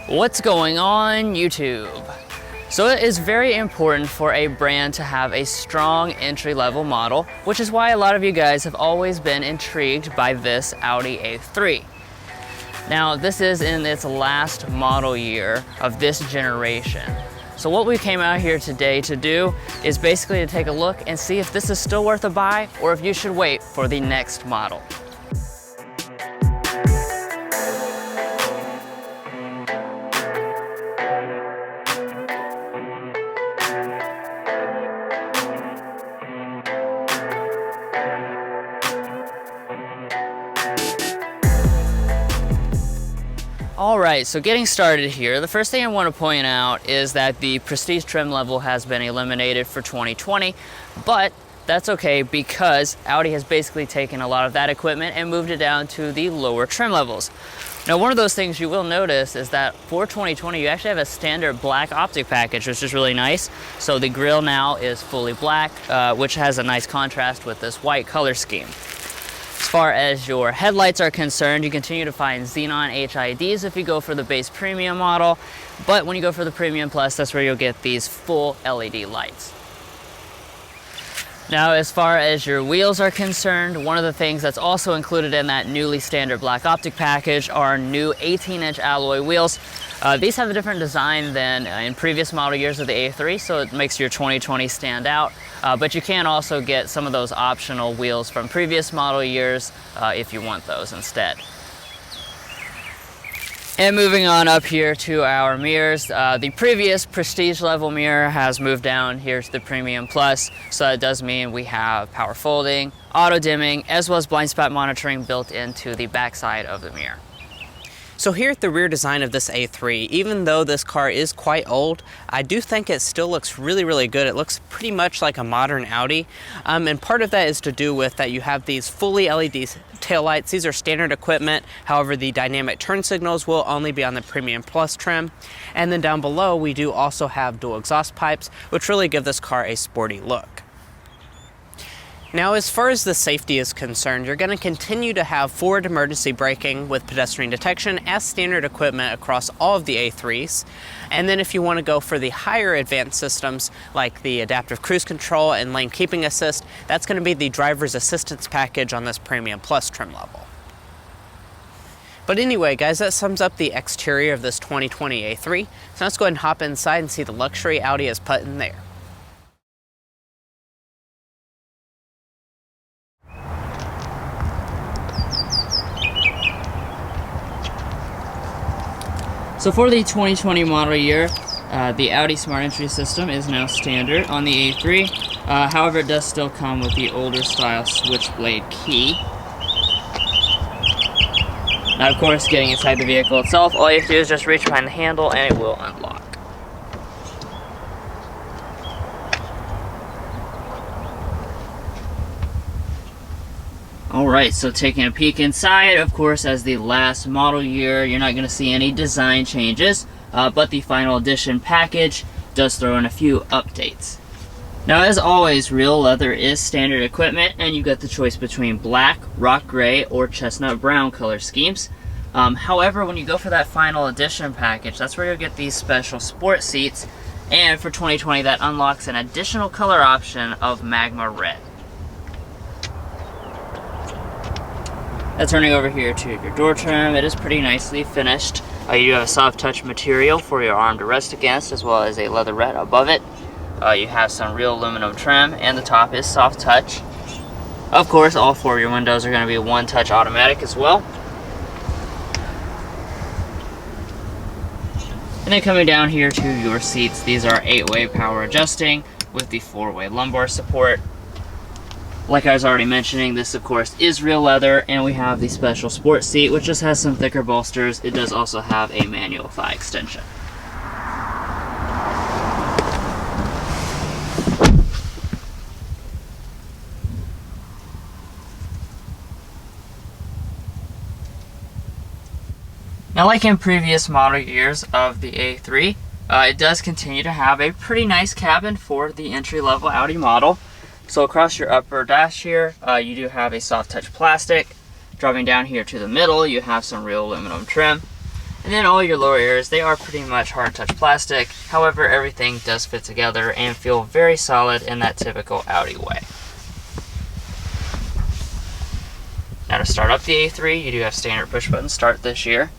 What's going on YouTube? So it is very important for a brand to have a strong entry-level model, which is why a lot of you guys have always been intrigued by this Audi A3. Now this is in its last model year of this generation. So what we came out here today to do is basically to take a look and see if this is still worth a buy or if you should wait for the next model. Alright, so getting started here, the first thing I want to point out is that the Prestige trim level has been eliminated for 2020, but that's okay because Audi has basically taken a lot of that equipment and moved it down to the lower trim levels. Now one of those things you will notice is that for 2020 you actually have a standard black optic package, which is really nice. So the grille now is fully black, which has a nice contrast with this white color scheme. As far as your headlights are concerned, you continue to find xenon HIDs if you go for the base premium model, but when you go for the premium plus, that's where you'll get these full LED lights. Now as far as your wheels are concerned, one of the things that's also included in that newly standard black optic package are new 18-inch alloy wheels. These have a different design than in previous model years of the A3, so it makes your 2020 stand out. But you can also get some of those optional wheels from previous model years if you want those instead. And moving on up here to our mirrors, the previous Prestige level mirror has moved down here to the Premium Plus, so that does mean we have power folding, auto dimming, as well as blind spot monitoring built into the backside of the mirror. So here at the rear design of this A3, even though this car is quite old, I do think it still looks really good. It looks pretty much like a modern Audi, and part of that is to do with that you have these fully LED taillights. These are standard equipment, however the dynamic turn signals will only be on the Premium Plus trim. And then down below we do also have dual exhaust pipes, which really give this car a sporty look. Now as far as the safety is concerned, you're going to continue to have forward emergency braking with pedestrian detection as standard equipment across all of the A3s. And then if you want to go for the higher advanced systems like the adaptive cruise control and lane keeping assist, that's going to be the driver's assistance package on this Premium Plus trim level. But anyway guys, that sums up the exterior of this 2020 A3. So let's go ahead and hop inside and see the luxury Audi has put in there. So for the 2020 model year, the Audi Smart Entry system is now standard on the A3. However, it does still come with the older style switchblade key. Now of course, getting inside the vehicle itself, all you have to do is just reach behind the handle and it will unlock. Alright, so taking a peek inside, of course, as the last model year, you're not going to see any design changes, but the final edition package does throw in a few updates. Now, as always, real leather is standard equipment, and you get the choice between black, rock gray, or chestnut brown color schemes. However, when you go for that final edition package, that's where you'll get these special sport seats, and for 2020, that unlocks an additional color option of magma red. Now turning over here to your door trim, it is pretty nicely finished. You do have a soft touch material for your arm to rest against, as well as a leatherette above it. You have some real aluminum trim, and the top is soft touch. Of course, all four of your windows are going to be one touch automatic as well. And then coming down here to your seats, these are 8-way power adjusting with the 4-way lumbar support. Like I was already mentioning, this of course is real leather, and we have the special sport seat, which just has some thicker bolsters. It does also have a manual thigh extension. Now, like in previous model years of the A3, it does continue to have a pretty nice cabin for the entry-level Audi model. So across your upper dash here, you do have a soft touch plastic. Dropping down here to the middle, you have some real aluminum trim. And then all your lower areas, they are pretty much hard touch plastic. However, everything does fit together and feel very solid in that typical Audi way. Now to start up the A3, you do have standard push button start this year.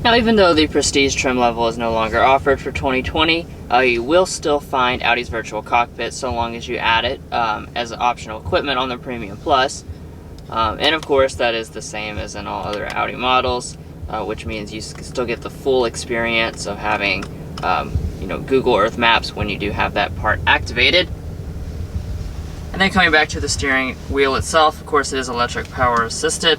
Now, even though the Prestige trim level is no longer offered for 2020, you will still find Audi's virtual cockpit so long as you add it as optional equipment on the Premium Plus. And of course, that is the same as in all other Audi models, which means you still get the full experience of having Google Earth Maps when you do have that part activated. And then coming back to the steering wheel itself, of course, it is electric power assisted.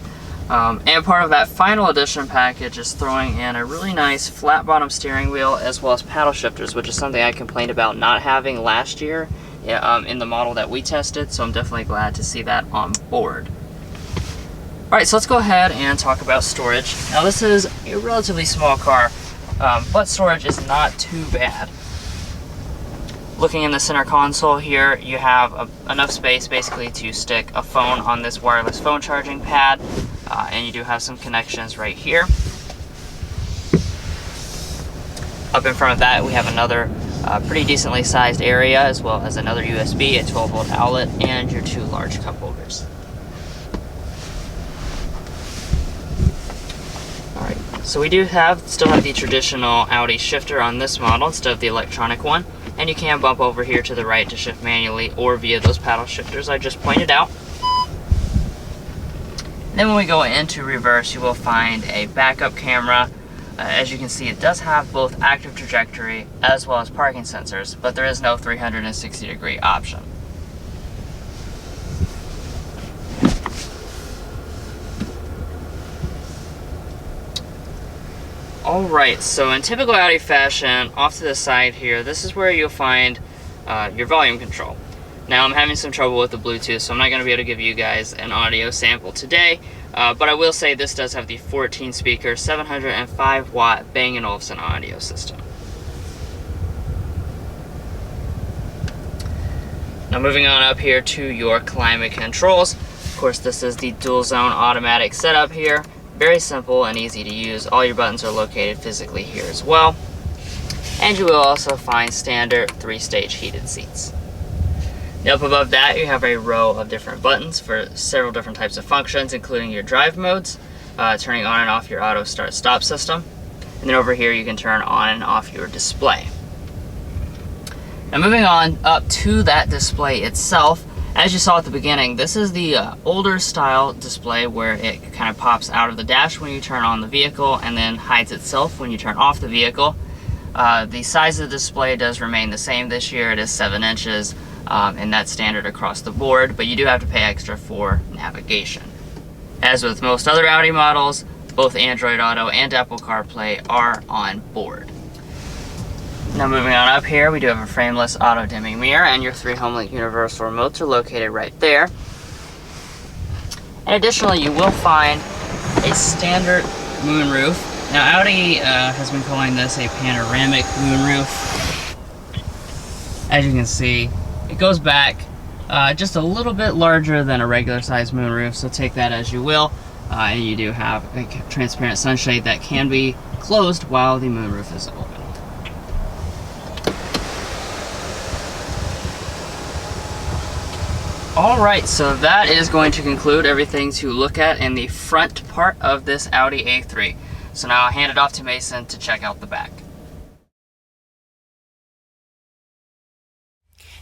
And part of that final edition package is throwing in a really nice flat bottom steering wheel as well as paddle shifters, which is something I complained about not having last year in the model that we tested, so I'm definitely glad to see that on board. Alright, so let's go ahead and talk about storage. Now this is a relatively small car, but storage is not too bad. Looking in the center console here, you have enough space basically to stick a phone on this wireless phone charging pad. And you do have some connections right here. Up in front of that, we have another pretty decently sized area, as well as another USB, a 12-volt outlet, and your 2 large cup holders. Alright, so we do still have the traditional Audi shifter on this model instead of the electronic one, and you can bump over here to the right to shift manually or via those paddle shifters I just pointed out. Then when we go into reverse, you will find a backup camera. As you can see, it does have both active trajectory as well as parking sensors, but there is no 360-degree option. Alright, so in typical Audi fashion, off to the side here, this is where you'll find your volume control. Now I'm having some trouble with the Bluetooth, so I'm not going to be able to give you guys an audio sample today, but I will say this does have the 14-speaker, 705-watt Bang & Olufsen audio system. Now moving on up here to your climate controls. Of course, this is the dual zone automatic setup here. Very simple and easy to use. All your buttons are located physically here as well. And you will also find standard 3-stage heated seats. Now up above that, you have a row of different buttons for several different types of functions, including your drive modes, turning on and off your auto start stop system. And then over here, you can turn on and off your display. Now moving on up to that display itself, as you saw at the beginning, this is the older style display where it kind of pops out of the dash when you turn on the vehicle and then hides itself when you turn off the vehicle. The size of the display does remain the same this year. It is 7 inches. And that's standard across the board, but you do have to pay extra for navigation. As with most other Audi models, both Android Auto and Apple CarPlay are on board. Now moving on up here, we do have a frameless auto dimming mirror, and your 3 HomeLink universal remotes are located right there. And additionally, you will find a standard moonroof. Now Audi has been calling this a panoramic moonroof. As you can see, it goes back just a little bit larger than a regular size moonroof, so take that as you will. And you do have a transparent sunshade that can be closed while the moonroof is open. Alright, so that is going to conclude everything to look at in the front part of this Audi A3. So now I'll hand it off to Mason to check out the back.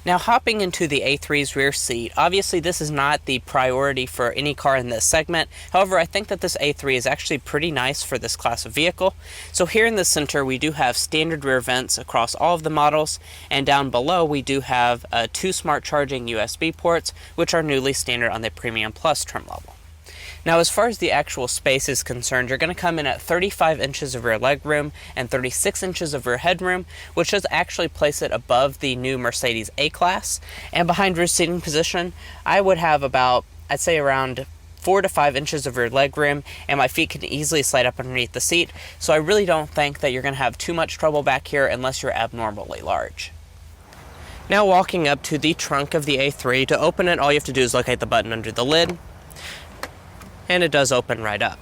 Now hopping into the A3's rear seat, obviously this is not the priority for any car in this segment. However, I think that this A3 is actually pretty nice for this class of vehicle. So here in the center we do have standard rear vents across all of the models, and down below we do have 2 smart charging USB ports, which are newly standard on the Premium Plus trim level. Now, as far as the actual space is concerned, you're going to come in at 35 inches of rear legroom and 36 inches of rear headroom, which does actually place it above the new Mercedes A-Class. And behind rear seating position, I would have about, I'd say around 4 to 5 inches of rear leg room, and my feet can easily slide up underneath the seat, so I really don't think that you're going to have too much trouble back here unless you're abnormally large. Now walking up to the trunk of the A3, to open it all you have to do is locate the button under the lid, and it does open right up.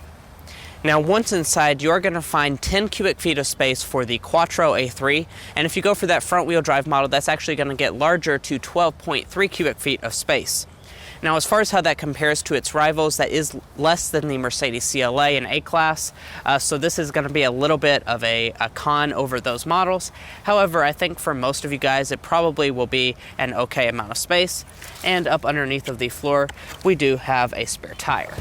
Now once inside, you're going to find 10 cubic feet of space for the Quattro A3, and if you go for that front wheel drive model, that's actually going to get larger to 12.3 cubic feet of space. Now as far as how that compares to its rivals, that is less than the Mercedes CLA and A-Class, so this is going to be a little bit of a con over those models. However, I think for most of you guys it probably will be an okay amount of space. And up underneath of the floor we do have a spare tire.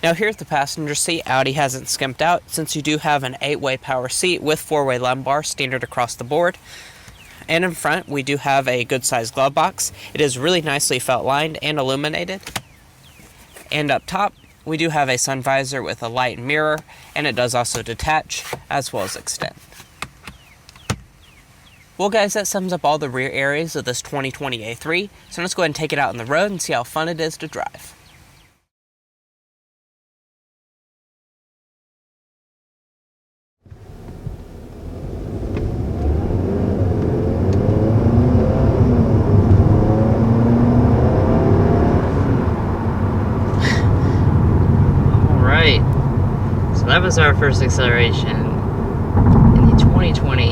Now here at the passenger seat, Audi hasn't skimped out, since you do have an 8-way power seat with 4-way lumbar standard across the board. And in front, we do have a good-sized glove box. It is really nicely felt-lined and illuminated. And up top, we do have a sun visor with a light and mirror, and it does also detach as well as extend. Well guys, that sums up all the rear areas of this 2020 A3, so let's go ahead and take it out on the road and see how fun it is to drive. So that was our first acceleration in the 2020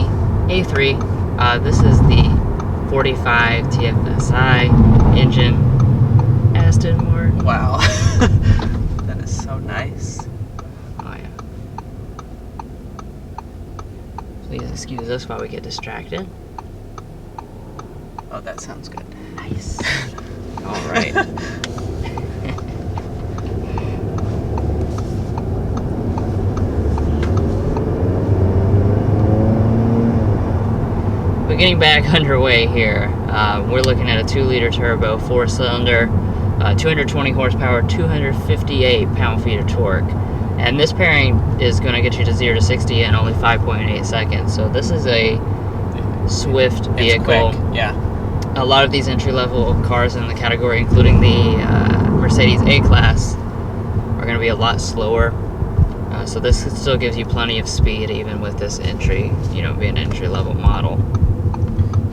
A3. This is the 45 TFSI engine Aston Martin. Wow. That is so nice. Oh yeah. Please excuse us while we get distracted. Oh, that sounds good. Nice. All right. But getting back underway here, we're looking at a 2-liter turbo, 4-cylinder, 220 horsepower, 258 pound-feet of torque. And this pairing is going to get you to 0 to 60 in only 5.8 seconds. So this is a swift vehicle. It's quick, yeah. A lot of these entry-level cars in the category, including the Mercedes A-Class, are going to be a lot slower. So this still gives you plenty of speed, even with this entry, being an entry-level model.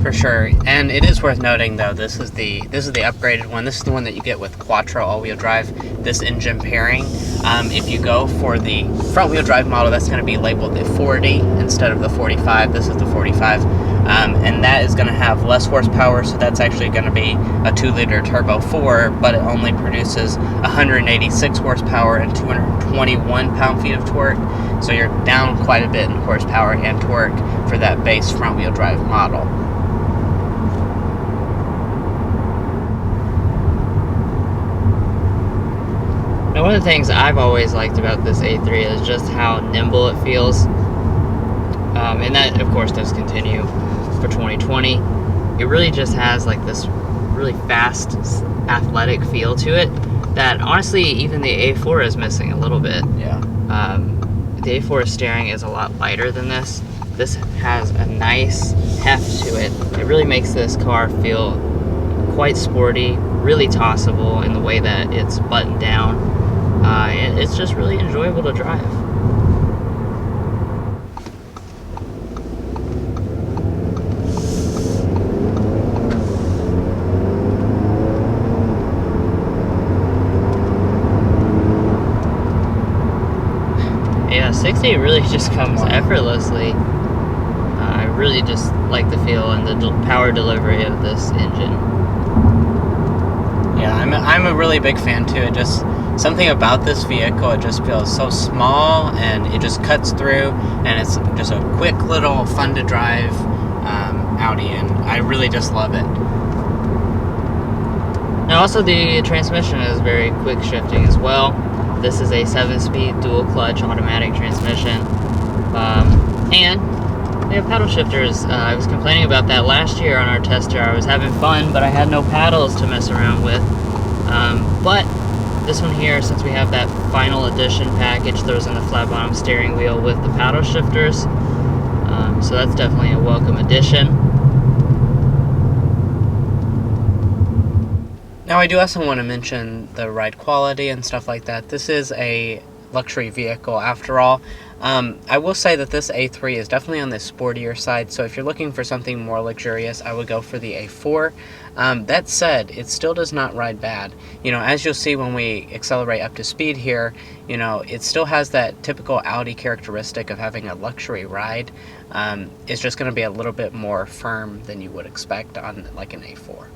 For sure, and it is worth noting though, this is the upgraded one. This is the one that you get with Quattro all-wheel drive, this engine pairing. If you go for the front-wheel drive model, that's going to be labeled the 40 instead of the 45. This is the 45, and that is going to have less horsepower, so that's actually going to be a 2-liter turbo 4, but it only produces 186 horsepower and 221 pound-feet of torque, so you're down quite a bit in horsepower and torque for that base front-wheel drive model. Now, one of the things I've always liked about this A3 is just how nimble it feels. And that, of course, does continue for 2020. It really just has like this really fast, athletic feel to it that honestly even the A4 is missing a little bit. Yeah. The A4 steering is a lot lighter than this. This has a nice heft to it. It really makes this car feel quite sporty, really tossable in the way that it's buttoned down. And it's just really enjoyable to drive. Yeah, 60 really just comes effortlessly. I really just like the feel and the power delivery of this engine. Yeah, I'm a really big fan too. It just, something about this vehicle, it just feels so small and it just cuts through, and it's just a quick little fun to drive Audi, and I really just love it. Now also the transmission is very quick shifting as well. This is a 7-speed dual clutch automatic transmission, and we have paddle shifters. I was complaining about that last year on our tester. I was having fun, but I had no paddles to mess around with. But this one here, since we have that final edition package, throws in the flat bottom steering wheel with the paddle shifters. So that's definitely a welcome addition. Now I do also want to mention the ride quality and stuff like that. This is a luxury vehicle after all. I will say that this A3 is definitely on the sportier side, so if you're looking for something more luxurious, I would go for the A4. That said, it still does not ride bad. You know, as you'll see when we accelerate up to speed here, you know, it still has that typical Audi characteristic of having a luxury ride. It's just going to be a little bit more firm than you would expect on like an A4.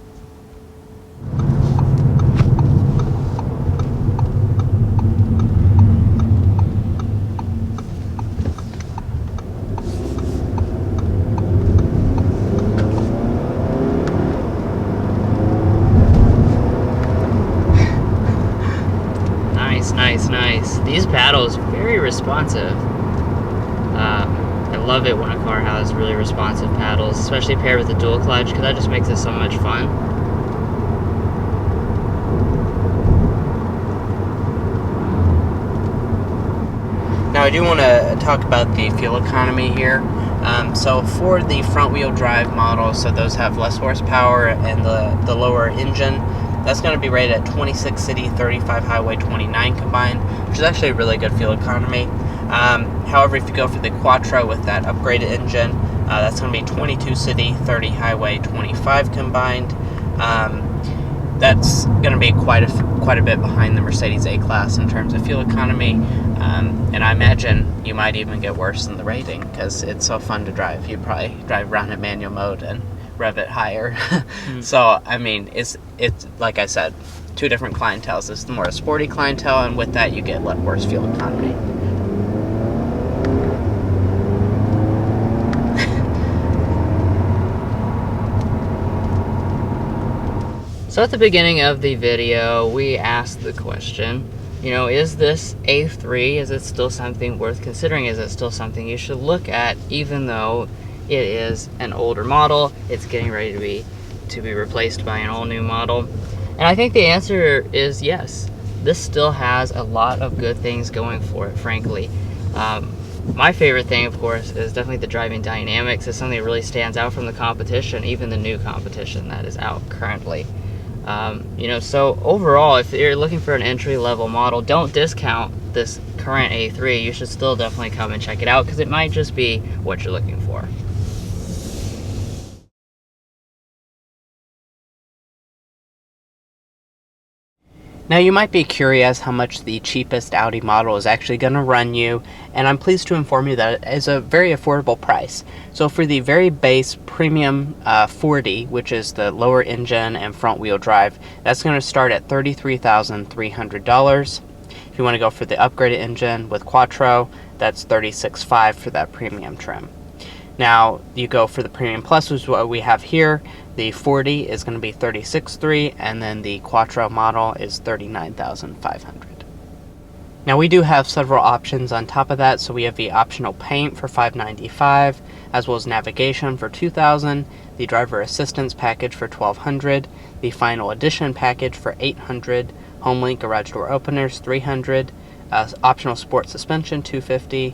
Nice. These paddles, very responsive. I love it when a car has really responsive paddles, especially paired with the dual clutch, because that just makes it so much fun. Now I do want to talk about the fuel economy here. So for the front wheel drive model, so those have less horsepower and the lower engine, that's going to be rated at 26 city, 35 highway, 29 combined, which is actually a really good fuel economy. However, if you go for the Quattro with that upgraded engine, that's going to be 22 city, 30 highway, 25 combined. That's going to be quite a bit behind the Mercedes A-Class in terms of fuel economy, and I imagine you might even get worse in the rating because it's so fun to drive. You probably drive around in manual mode and rev it higher. So I mean, it's like I said, two different clienteles. It's the more sporty clientele, and with that you get worse fuel economy. So at the beginning of the video, we asked the question, you know, is this A3, is it still something worth considering? Is it still something you should look at, even though it is an older model, it's getting ready to be replaced by an all-new model? And I think the answer is yes. This still has a lot of good things going for it, frankly. My favorite thing, of course, is definitely the driving dynamics. It's something that really stands out from the competition, even the new competition that is out currently. You know, so overall, if you're looking for an entry-level model, don't discount this current A3. You should still definitely come and check it out, because it might just be what you're looking for. Now you might be curious how much the cheapest Audi model is actually going to run you, and I'm pleased to inform you that it is a very affordable price. So for the very base premium 40, which is the lower engine and front wheel drive, that's going to start at $33,300. If you want to go for the upgraded engine with Quattro, that's $36,500 for that premium trim. Now you go for the Premium Plus, which is what we have here. The 40 is going to be $36,300, and then the Quattro model is $39,500. Now we do have several options on top of that. So we have the optional paint for $595, as well as navigation for $2,000, the driver assistance package for $1,200, the final edition package for $800, HomeLink garage door openers $300, optional sport suspension $250,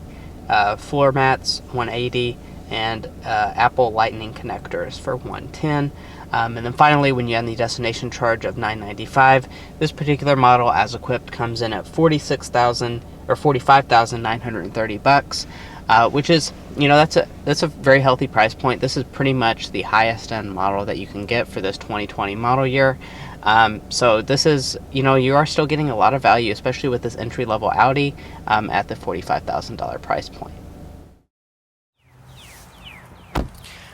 floor mats $180, and Apple Lightning connectors for $110. And then finally, when you add the destination charge of $995, this particular model as equipped comes in at $45,930, which is, you know, that's a very healthy price point. This is pretty much the highest end model that you can get for this 2020 model year. So this is, you know, you are still getting a lot of value, especially with this entry level Audi at the $45,000 price point.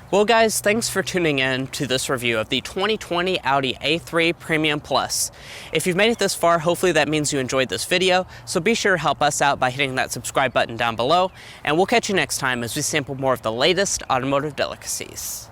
Well guys, thanks for tuning in to this review of the 2020 Audi A3 Premium Plus. If you've made it this far, hopefully that means you enjoyed this video, so be sure to help us out by hitting that subscribe button down below, and we'll catch you next time as we sample more of the latest automotive delicacies.